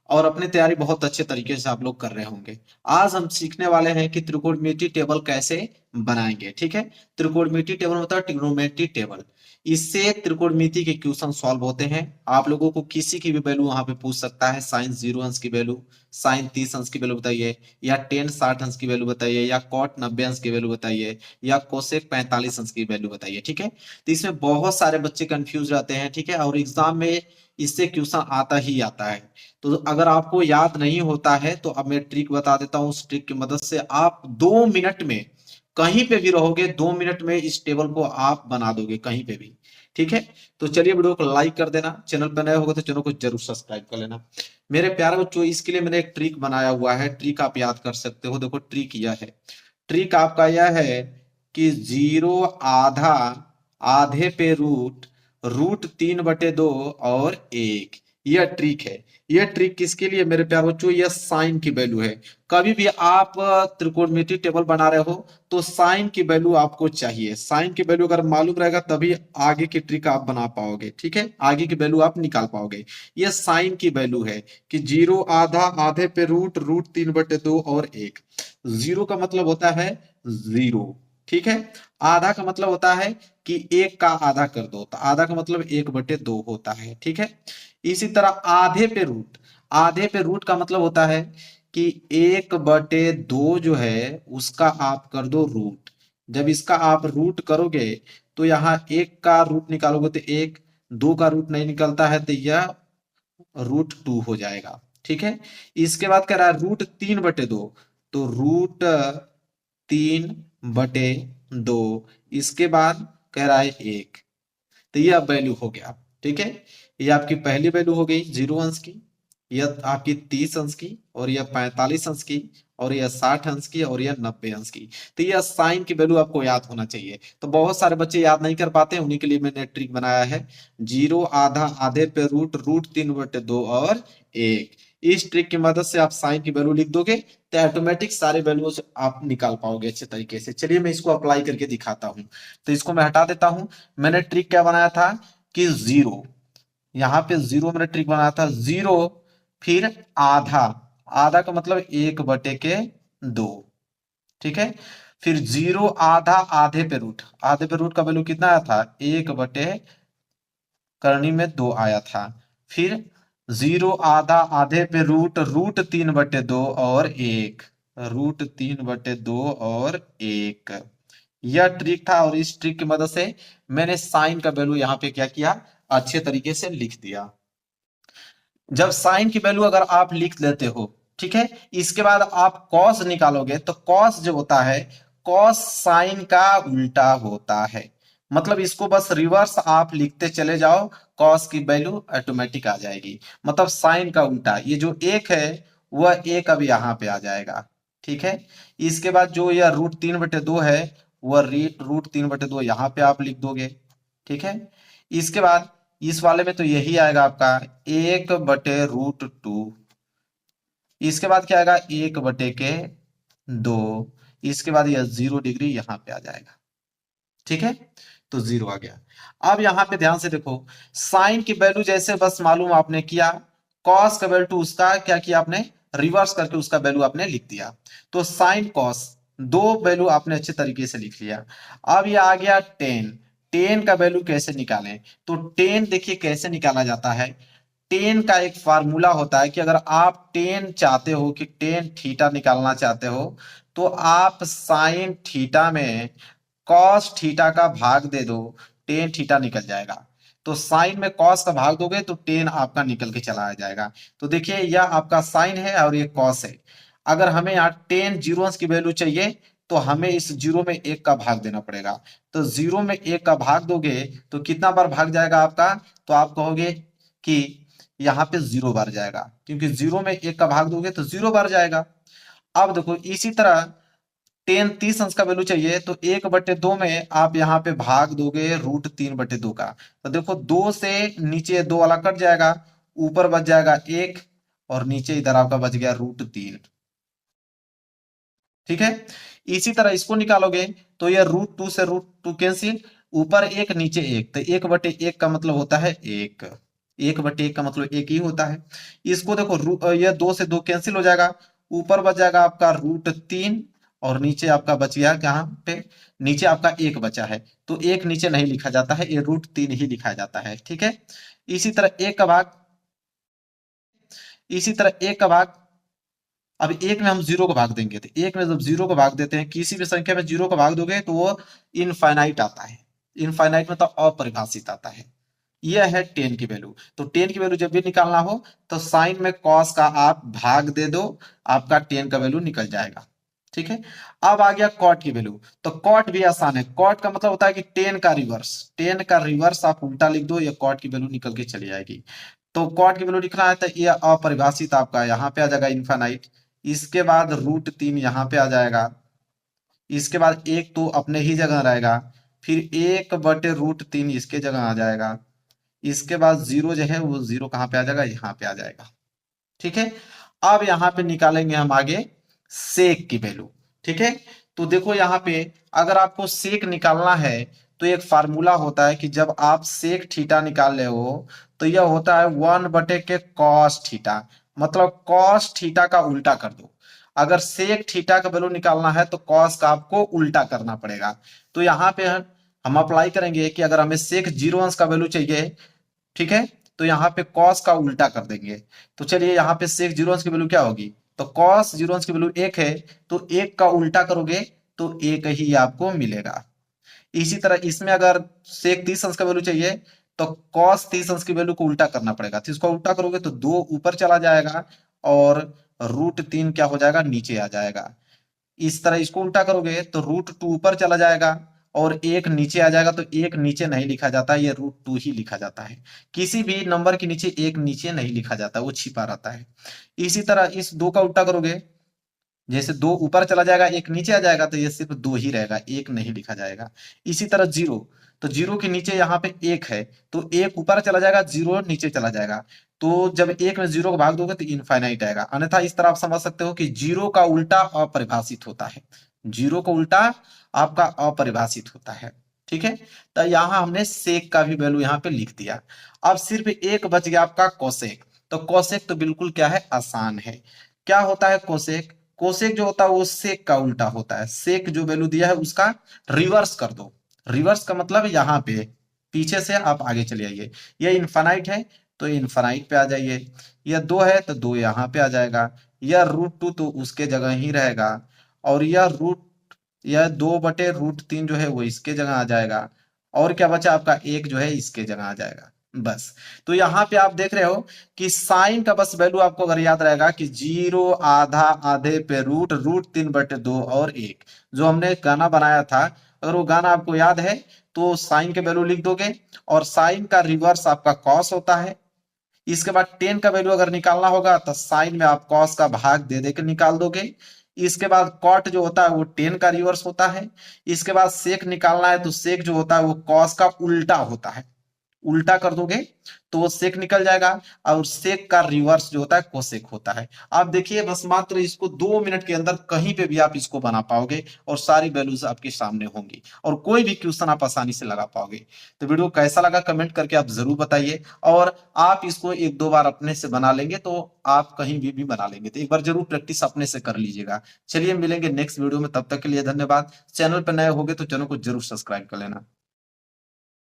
और अपनी तैयारी बहुत अच्छे तरीके से आप लोग कर रहे होंगे। आज हम सीखने वाले हैं कि त्रिकोणमितीय टेबल कैसे बनाएंगे। ठीक है, त्रिकोणमितीय टेबल मतलब ट्रिग्नोमेट्री टेबल। इससे त्रिकोणमिति के क्वेश्चन सॉल्व होते हैं। आप लोगों को किसी की भी वैल्यू वहां पे पूछ सकता है। साइन 0 अंश की वैल्यू, साइन 30 अंश की वैल्यू बताइए, या टेन 60 अंश की वैल्यू बताइए, या कॉट 90 अंश की वैल्यू बताइए, या कोसेक 45 अंश की वैल्यू बताइए। ठीक है, तो इसमें बहुत सारे बच्चे कंफ्यूज रहते हैं। ठीक है, और एग्जाम में इससे क्वेश्चन आता ही आता है। तो अगर आपको याद नहीं होता है तो अब मैं ट्रिक बता देता हूँ। उस ट्रिक की मदद से आप 2 मिनट में, कहीं पे भी रहोगे, 2 मिनट में इस टेबल को आप बना दोगे कहीं पे भी। ठीक है, तो चलिए वीडियो को लाइक कर देना, चैनल पर नए होगा तो चैनल को जरूर सब्सक्राइब कर लेना। मेरे प्यारे बच्चों, इसके लिए मैंने एक ट्रिक बनाया हुआ है। ट्रिक आप याद कर सकते हो। देखो ट्रिक यह है, ट्रिक आपका यह है कि 0 आधा, आधे पे रूट, रूट 3/2 और 1। यह ट्रिक है। यह ट्रिक किसके लिए मेरे प्यारे बच्चों? यह साइन की वैल्यू है। कभी भी आप त्रिकोणमिति टेबल बना रहे हो तो साइन की वैल्यू आपको चाहिए। साइन की वैल्यू अगर मालूम रहेगा तभी आगे की ट्रिक आप बना पाओगे। ठीक है, आगे की वैल्यू आप निकाल पाओगे। यह साइन की वैल्यू है कि 0 आधा, आधे पे रूट, रूट 3/2 और 1। 0 का मतलब होता है 0। ठीक है, आधा का मतलब होता है कि 1 का आधा कर दो, तो आधा का मतलब 1/2 होता है। ठीक है, इसी तरह आधे पे रूट, आधे पे रूट का मतलब होता है कि 1/2 जो है उसका आप कर दो रूट। जब इसका आप रूट करोगे तो यहाँ 1 का रूट निकालोगे तो 1, 2 का रूट नहीं निकलता है तो यह √2 हो जाएगा। ठीक है, इसके बाद कह रहा है √3/2, तो √3/2। इसके बाद कह रहा है 1, तो ये अब वैल्यू हो गया। ठीक है, ये आपकी पहली वैल्यू हो गई 0 अंश की, यह आपकी 30 अंश की, और यह 45 अंश की, और यह 60 अंश की, और यह 90 अंश की। तो यह साइन की वैल्यू आपको याद होना चाहिए। तो बहुत सारे बच्चे याद नहीं कर पाते, उन्हीं के लिए मैंने ट्रिक बनाया है। 0 आधा, आधे पे रूट, √3/2 और 1। इस ट्रिक की मदद से आप साइन की वैल्यू लिख दोगे तो ऑटोमेटिक सारे वैल्यूज आप निकाल पाओगे अच्छे तरीके से। चलिए मैं इसको अप्लाई करके दिखाता हूं। तो इसको मैं हटा देता हूं। मैंने ट्रिक क्या बनाया था कि 0, यहाँ पे 0 मैंने ट्रिक बनाया था। 0 फिर आधा, आधा का मतलब 1/2। ठीक है, फिर 0 आधा, आधे पे रूट, आधे पे रूट का वैल्यू कितना आया था? 1/2 आया था। फिर 0 आधा, आधे पे रूट, √3/2 और 1, √3/2 और 1। यह ट्रिक था, और इस ट्रिक की मदद से मैंने साइन का वैल्यू यहाँ पे क्या किया, अच्छे तरीके से लिख दिया। जब साइन की वैल्यू अगर आप लिख लेते हो, ठीक है, इसके बाद आप कॉस निकालोगे तो कॉस जो होता है, कॉस साइन का उल्टा होता है। मतलब इसको बस रिवर्स आप लिखते चले जाओ, कॉस की वैल्यू ऑटोमेटिक आ जाएगी। मतलब साइन का उल्टा, ये जो 1 है वह 1 अब यहाँ पे आ जाएगा। ठीक है, इसके बाद जो यह √3/2 है वह √3/2 यहाँ पे आप लिख दोगे। ठीक है, इसके बाद इस वाले में तो यही आएगा आपका 1/√2। इसके बाद क्या आएगा? 1/2। इसके बाद यह 0 डिग्री यहाँ पे आ जाएगा। ठीक है, तो 0 आ गया। अब यहाँ पे ध्यान से देखो, साइन की वैल्यू जैसे बस मालूम आपने किया, कॉस का वैल्यू उसका क्या किया आपने, रिवर्स करके उसका वैल्यू आपने लिख दिया। तो साइन कॉस दो वैल्यू आपने अच्छे तरीके से लिख लिया। अब ये आ गया टेन। टेन का वैल्यू कैसे निकालें? तो टेन देखिए कैसे निकाला जाता है। टेन का एक फार्मूला होता है कि अगर आप टेन चाहते हो कि टेन थीटा निकालना चाहते हो, तो आप साइन थीटा में कॉस थीटा का भाग दे दो, टेन थीटा निकल जाएगा। तो साइन में कॉस का भाग दोगे तो टेन आपका निकल के चला जाएगा। तो देखिए यह आपका साइन है और ये कॉस है। अगर हमें यहाँ टेन 0 अंश की वैल्यू चाहिए तो हमें इस 0 में 1 का भाग देना पड़ेगा। तो 0 में 1 का भाग दोगे तो कितना बार भाग जाएगा आपका? तो आप कहोगे कि यहाँ पे 0 बार जाएगा, क्योंकि 0 में 1 का भाग दोगे तो 0 बार जाएगा। अब देखो इसी तरह टेन 30 अंश का वैल्यू चाहिए तो 1/2 में आप यहाँ पे भाग दोगे √3/2 का। तो देखो 2 से नीचे 2 वाला कट जाएगा, ऊपर बच जाएगा 1, और नीचे इधर आपका बच गया √3। ठीक है, इसी तरह इसको निकालोगे तो यह √2 से √2 कैंसिल, ऊपर 1 नीचे 1, तो 1/1 का मतलब होता है 1। 1/1 का मतलब 1 ही होता है। इसको देखो यह 2 से 2 कैंसिल हो जाएगा, ऊपर बच जाएगा आपका √3 और नीचे आपका बच गया कहाँ पे, नीचे आपका 1 बचा है। तो 1 नीचे नहीं लिखा जाता है, ये √3 ही लिखा जाता है। ठीक है, इसी तरह 1 का भाग, इसी तरह 1 का भाग, अब 1 में हम 0 को भाग देंगे, तो 1 में जब 0 को भाग देते हैं, किसी भी संख्या में 0 को भाग दोगे तो वो इनफाइनाइट आता है। इनफाइनाइट मतलब अपरिभाषित आता है। यह है 10 की वैल्यू। तो 10 की वैल्यू जब भी निकालना हो तो साइन में कॉस का आप भाग दे दो, आपका 10 का वैल्यू निकल जाएगा। ठीक है, अब आ गया कॉट की वैल्यू। तो कॉट भी आसान है, कॉट का मतलब होता है कि 10 का रिवर्स, 10 का रिवर्स आप उल्टा लिख दो, ये कॉट की वैल्यू निकल के चली जाएगी। तो कॉट की वैल्यू लिखना है तो ये अपरिभाषित आपका यहाँ पे आ जाएगा इनफाइनाइट, इसके बाद √3 यहाँ पे आ जाएगा, इसके बाद 1 तो अपने ही जगह रहेगा, फिर 1/√3 इसके जगह आ जाएगा, इसके बाद 0 जो है वो 0 कहाँ पे आ जाएगा, यहाँ पे आ जाएगा। ठीक है, अब यहाँ पे निकालेंगे हम आगे सेक की वैल्यू। ठीक है, तो देखो यहाँ पे अगर आपको सेक निकालना है तो एक फार्मूला होता है कि जब आप सेक थीटा निकाल रहे हो तो यह होता है 1/के कॉस थीटा, मतलब कॉस थीटा का उल्टा कर दो। अगर सेक थीटा का वैल्यू निकालना है तो कॉस का आपको उल्टा करना पड़ेगा। तो यहाँ पे हम अप्लाई करेंगे कि अगर हमें सेक 0 अंश का वैल्यू चाहिए, ठीक है, तो यहाँ पे कॉस का उल्टा कर देंगे। तो चलिए यहाँ पे सेक 0 अंश की वैल्यू क्या होगी, तो कॉस 0 अंश की वैल्यू 1 है, तो 1 का उल्टा करोगे तो 1 ही आपको मिलेगा। इसी तरह इसमें अगर सेक 30 अंश का वैल्यू चाहिए तो कॉस 30 अंश की वैल्यू को उल्टा करना पड़ेगा, तो इसको उल्टा करोगे तो 2 ऊपर चला जाएगा और √3 क्या हो जाएगा, नीचे आ जाएगा। इस तरह इसको उल्टा करोगे तो √2 ऊपर चला जाएगा और 1 नीचे आ जाएगा, तो 1 नीचे नहीं लिखा जाता, ये √2 ही लिखा जाता है। किसी भी नंबर के नीचे 1 नीचे नहीं लिखा जाता, वो छिपा रहता है। इसी तरह इस 2 का उल्टा करोगे, जैसे 2 ऊपर चला जाएगा 1 नीचे आ जाएगा, तो ये सिर्फ 2 ही रहेगा, 1 नहीं लिखा जाएगा। इसी तरह 0, तो 0 के नीचे यहाँ पे 1 है, तो 1 ऊपर चला जाएगा, 0 नीचे चला जाएगा। तो जब 1 में 0 को भाग दोगे तो इनफाइनाइट आएगा। अन्यथा इस तरह आप समझ सकते हो कि 0 का उल्टा अपरिभाषित होता है, 0 का उल्टा आपका अपरिभाषित होता है। ठीक है, तो यहाँ हमने सेक का भी वैल्यू यहाँ पे लिख दिया। अब सिर्फ एक बच गया आपका कोसेक। तो कोसेक तो बिल्कुल क्या है, आसान है। क्या होता है कोसेक, कोसेक जो होता है वो सेक का उल्टा होता है। सेक जो वैल्यू दिया है उसका रिवर्स कर दो। रिवर्स का मतलब यहाँ पे पीछे से आप आगे चले आइए, ये इनफाइनाइट है तो इनफाइनाइट पे आ जाइए, यह 2 है तो 2 यहाँ पे आ जाएगा, यह √2 तो उसके जगह ही रहेगा, और यह 2/√3 जो है वो इसके जगह आ जाएगा, और क्या बचा आपका 1 जो है इसके जगह आ जाएगा। बस, तो यहाँ पे आप देख रहे हो कि साइन का बस वैल्यू आपको अगर याद रहेगा कि 0 आधा आधे पे √3/2 और 1, जो हमने गाना बनाया था, अगर वो गाना आपको याद है तो साइन के वैल्यू लिख दोगे, और साइन का रिवर्स आपका कॉस होता है। इसके बाद 10 का वैल्यू अगर निकालना होगा तो साइन में आप कॉस का भाग दे दे के निकाल दोगे। इसके बाद कॉट जो होता है वो 10 का रिवर्स होता है। इसके बाद सेक निकालना है तो सेक जो होता है वो कॉस का उल्टा होता है, उल्टा कर दोगे तो वो सेक निकल जाएगा, और सेक का रिवर्स जो होता है कोसेक होता है। आप देखिए बस मात्र इसको 2 मिनट के अंदर कहीं पे भी आप इसको बना पाओगे और सारी वैल्यूज आपके सामने होंगी और कोई भी क्वेश्चन आप आसानी से लगा पाओगे। तो वीडियो कैसा लगा कमेंट करके आप जरूर बताइए, और आप इसको 1-2 बार अपने से बना लेंगे तो आप कहीं भी बना लेंगे। तो एक बार जरूर प्रैक्टिस अपने से कर लीजिएगा। चलिए मिलेंगे नेक्स्ट वीडियो में, तब तक के लिए धन्यवाद। चैनल पर नए होगे तो चैनल को जरूर सब्सक्राइब कर लेना।